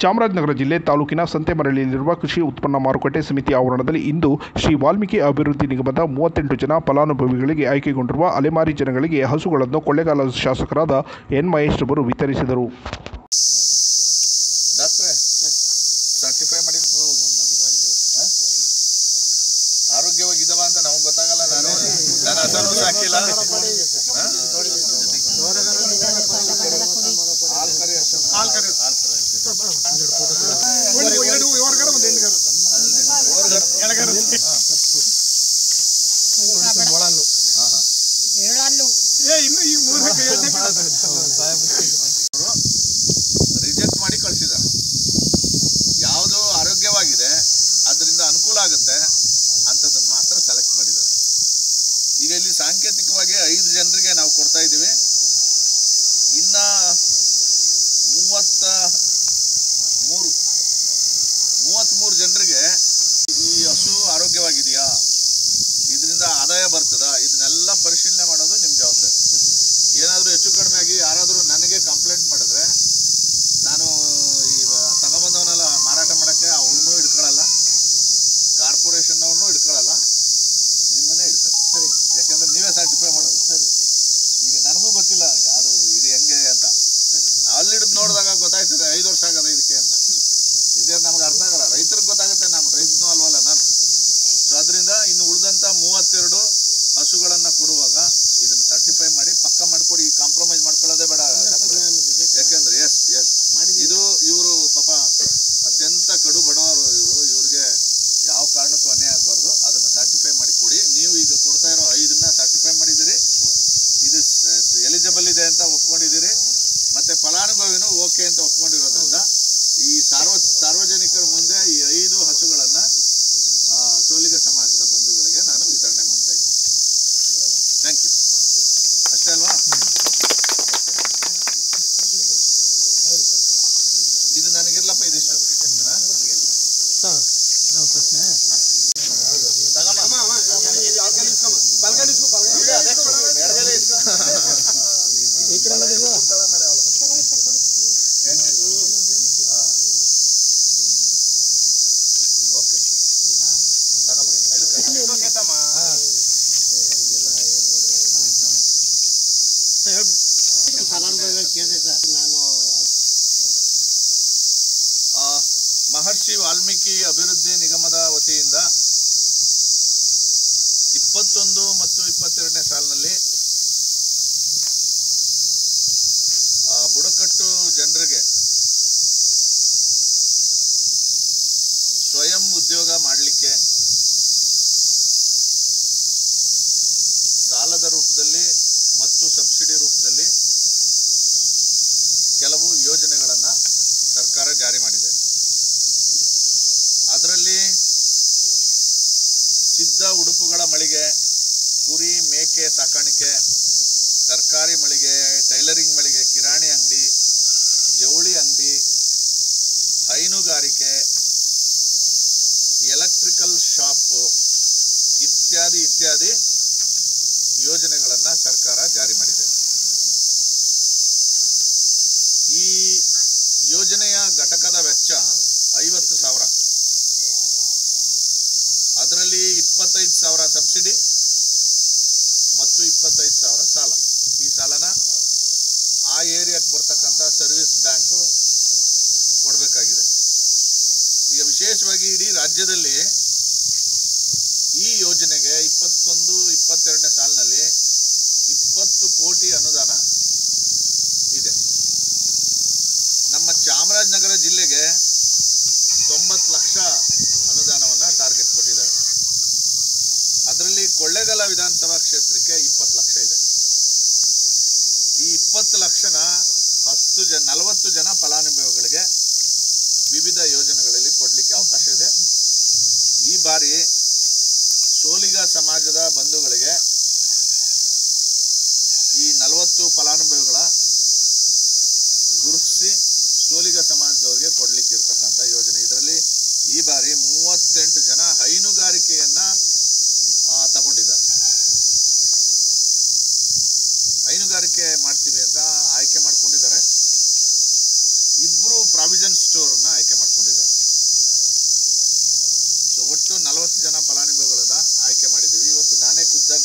ಚಾಮರಾಜನಗರ ಜಿಲ್ಲೆ ತಾಲೂಕಿನ ಸಂತೆಮರಳಿಯಲ್ಲಿರುವ ಕೃಷಿ ಉತ್ಪನ್ನ ಮಾರುಕಟ್ಟೆ ಸಮಿತಿ ಆವರಣದಲ್ಲಿ ಇಂದು ಶ್ರೀ ವಾಲ್ಮೀಕಿ ಅಭಿವೃದ್ಧಿ ನಿಗಮದ 38 ಜನ ಫಲಾನುಭವಿಗಳಿಗೆ ಆಯ್ಕೆಗೊಂಡಿರುವ ಅಲೆಮಾರಿ ಜನಗಳಿಗೆ ಹಸುಗಳನ್ನು ಕೊಳ್ಳೇಗಾಲ ಶಾಸಕರಾದ ಎನ್ ಮಹೇಶ್ ರವರು ವಿತರಿಸಿದರು. ಆರೋಗ್ಯವಾಗಿದ್ದವ ಅಂತ ನಮಗೆ ಗೊತ್ತಾಗಲ್ಲ. ನನ್ನ ಹೆಸರು ಸಾಕಿಲ್ಲ. ರಿಜೆಕ್ಟ್ ಮಾಡಿ ಕಳಿಸಿದ. ಯಾವುದು ಆರೋಗ್ಯವಾಗಿದೆ ಅದರಿಂದ ಅನುಕೂಲ ಆಗುತ್ತೆ ಅಂತದನ್ನು ಮಾತ್ರ ಸೆಲೆಕ್ಟ್ ಮಾಡಿದ್ದಾರೆ. ಈಗ ಇಲ್ಲಿ ಸಾಂಕೇತಿಕವಾಗಿ 5 ಜನರಿಗೆ ನಾವು ಕೊಡ್ತಾ ಇದ್ದೀವಿ. ಇನ್ನ 33 ಜನರಿಗೆ ಈ ಹಸು ಆರೋಗ್ಯವಾಗಿದೆಯಾ, ಇದರಿಂದ ಆದಾಯ ಬರ್ತದ, ಇದನ್ನೆಲ್ಲ ಪರಿಶೀಲನೆ ಮಾಡೋದು ನಿಮ್ಮ ಜವಾಬ್ದಾರಿ. ಏನಾದರೂ ಹೆಚ್ಚು ಕಡಿಮೆ ಆಗಿ ಯಾರಾದರೂ ನನಗೆ ಕಂಪ್ಲೇಂಟ್ ಮಾಡಿದ್ರೆ ನಾನು ಈ ತಗೊಂಬಂದವನ್ನೆಲ್ಲ ಮಾರಾಟ ಮಾಡೋಕ್ಕೆ ಅವ್ರನ್ನೂ ಹಿಡ್ಕೊಳ್ಳಲ್ಲ, ಕಾರ್ಪೊರೇಷನ್ನವ್ರನ್ನೂ ಹಿಡ್ಕೊಳ್ಳಲ್ಲ, ನಿಮ್ಮನ್ನೇ ಹಿಡ್ಕೊಳ್ತೀವಿ. ಯಾಕೆಂದರೆ ನೀವೇ ಸರ್ಟಿಫೈ ಮಾಡೋದು. ಈಗ ನನಗೂ ಗೊತ್ತಿಲ್ಲ ಅದು ಇದು ಹೆಂಗೆ ಅಂತ. ಅಲ್ಲಿ ಹಿಡಿದು ನೋಡಿದಾಗ ಗೊತ್ತಾಯ್ತದೆ 5 ವರ್ಷ ಆಗದ ಇದಕ್ಕೆ ಅಂತ. ಇದೇ ನಮ್ಗೆ ಅರ್ಥ ಆಗಲ್ಲ. ರೈತರಿಗೆ ಗೊತ್ತಾಗುತ್ತೆ, ನಮ್ಮ ರೈತನೂ ಅಲ್ವಲ್ಲ ನಾನು. ಸೊ ಅದರಿಂದ ಇನ್ನು ಉಳಿದಂಥ 32 ಹಸುಗಳನ್ನು ಕೊಡುವಾಗ ಇದನ್ನು ಸರ್ಟಿಫೈ ಮಾಡಿ ಪಕ್ಕ ಮಾಡಿಕೊಡಿ. ಕಾಂಪ್ರಮೈಸ್ ಮಾಡ್ಕೊಳ್ಳೋದೇ ಬೇಡ. ಯಾಕೆಂದ್ರೆ ಎಸ್ ಇದು ಇವರು ಪಾಪ ಅತ್ಯಂತ ಕಡು ಬಡವರು. ಇವ್ರಿಗೆ ಯಾವ ಕಾರಣಕ್ಕೂ ಅನ್ಯಾಯ ಆಗಬಾರ್ದು. ಅದನ್ನು ಸರ್ಟಿಫೈ ಮಾಡಿ ಕೊಡಿ. ನೀವು ಈಗ ಕೊಡ್ತಾ ಇರೋ 5 ಸರ್ಟಿಫೈ ಮಾಡಿದ್ದೀರಿ, ಇದು ಎಲಿಜಿಬಲ್ ಇದೆ ಅಂತ ಒಪ್ಕೊಂಡಿದ್ದೀರಿ, ಮತ್ತೆ ಫಲಾನುಭವಿನೂ ಓಕೆ ಅಂತ ಒಪ್ಕೊಂಡಿರೋದ್ರಿಂದ ಈ ಸಾರ್ವಜನಿಕರ ಮುಂದೆ ಈ 5 ಹಸುಗಳನ್ನು ಸೋಲಿಗ ಸಮಾಜದ ಬಂಧುಗಳಿಗೆ ನಾನು ವಿತರಣೆ ಮಾಡ್ತಾ ಇದ್ದೀನಿ. Thank you. ಅಷ್ಟೇ ಅಲ್ವಾ? ಇದು ನನಗಿರ್ಲಪ್ಪ, ಇದಿಷ್ಟು ಮಹರ್ಷಿ ವಾಲ್ಮೀಕಿ ಅಭಿವೃದ್ಧಿ ನಿಗಮದ ವತಿಯಿಂದ 21 ಮತ್ತು 22ನೇ ಸಾಲಿನಲ್ಲಿ ಬುಡಕಟ್ಟು ಜನರಿಗೆ ಸ್ವಯಂ ಉದ್ಯೋಗ ಮಾಡಲಿಕ್ಕೆ ಸಾಲದ ರೂಪದಲ್ಲಿ ಮತ್ತು ಸಬ್ಸಿಡಿ ರೂಪದಲ್ಲಿ ಕೆಲವು ಯೋಜನೆಗಳನ್ನು ಸರ್ಕಾರ ಜಾರಿ ಮಾಡಿದೆ. ಅದರಲ್ಲಿ ಸಿದ್ಧ ಉಡುಪುಗಳ ಮಳಿಗೆ, ಕುರಿ ಮೇಕೆ ಸಾಕಾಣಿಕೆ, ತರಕಾರಿ ಮಳಿಗೆ, ಟೈಲರಿಂಗ್ ಮಳಿಗೆ, ಕಿರಾಣಿ ಅಂಗಡಿ, ಜವಳಿ ಅಂಗಡಿ, ಹೈನುಗಾರಿಕೆ, ಎಲೆಕ್ಟ್ರಿಕಲ್ ಶಾಪ್ ಇತ್ಯಾದಿ ಯೋಜನೆಗಳನ್ನು ಸರ್ಕಾರ ಜಾರಿ ಮಾಡಿದೆ. ಈ ಯೋಜನೆಯ ಘಟಕದ ವೆಚ್ಚ 50,000. ಅದರಲ್ಲಿ 25,000 ಸಬ್ಸಿಡಿ ಮತ್ತು 25,000 ಸಾಲ. ಈ ಸಾಲನ ಆ ಏರಿಯಾಕ್ಕೆ ಬರ್ತಕ್ಕಂಥ ಸರ್ವಿಸ್ ಬ್ಯಾಂಕು ಕೊಡಬೇಕಾಗಿದೆ. ಈಗ ವಿಶೇಷವಾಗಿ ಇಡೀ ರಾಜ್ಯದಲ್ಲಿ ಈ ಯೋಜನೆಗೆ 21-22ನೇ ಸಾಲಿನಲ್ಲಿ 20 ಕೋಟಿ ಅನುದಾನ ಇದೆ. ನಮ್ಮ ಚಾಮರಾಜನಗರ ಜಿಲ್ಲೆಗೆ 90 ಲಕ್ಷ ಅನುದಾನವನ್ನು ಟಾರ್ಗೆಟ್ ಕೊಟ್ಟಿದ್ದಾರೆ. ಅದರಲ್ಲಿ ಕೊಳ್ಳೇಗಾಲ ವಿಧಾನಸಭಾ ಕ್ಷೇತ್ರಕ್ಕೆ 20 ಲಕ್ಷ ಇದೆ. ಈ 20 ಲಕ್ಷನ 40 ಜನ ಫಲಾನುಭವಿಗಳಿಗೆ ವಿವಿಧ ಯೋಜನೆಗಳಲ್ಲಿ ಕೊಡಲಿಕ್ಕೆ ಅವಕಾಶ ಇದೆ. ಈ ಬಾರಿ ಸೋಲಿಗ ಸಮಾಜದ ಬಂಧುಗಳಿಗೆ ಈ 40 ಫಲಾನುಭವಿಗಳ ಗುರುತಿಸಿ ಸೋಲಿಗ ಸಮಾಜದವರಿಗೆ ಕೊಡಲಿಕ್ಕೆ ಇರ್ತಕ್ಕಂಥ ಯೋಜನೆ. ಇದರಲ್ಲಿ ಈ ಬಾರಿ 38 ಜನ ಹೈನುಗಾರಿಕೆಯನ್ನು ತಗೊಂಡಿದ್ದಾರೆ. ಹೈನುಗಾರಿಕೆ ಮಾಡ್ತೀವಿ ಅಂತ ಆಯ್ಕೆ ಮಾಡ್ಕೊಂಡಿದ್ದಾರೆ. ಇಬ್ಬರು ಪ್ರಾವಿಷನ್ ಸ್ಟೋರ್ನ ಒಟ್ಟು 40 ಜನ ಫಲಾನುಭವಿಗಳನ್ನ ಆಯ್ಕೆ ಮಾಡಿದ್ದೀವಿ. ಇವತ್ತು ನಾನೇ ಖುದ್ದಾಗಿ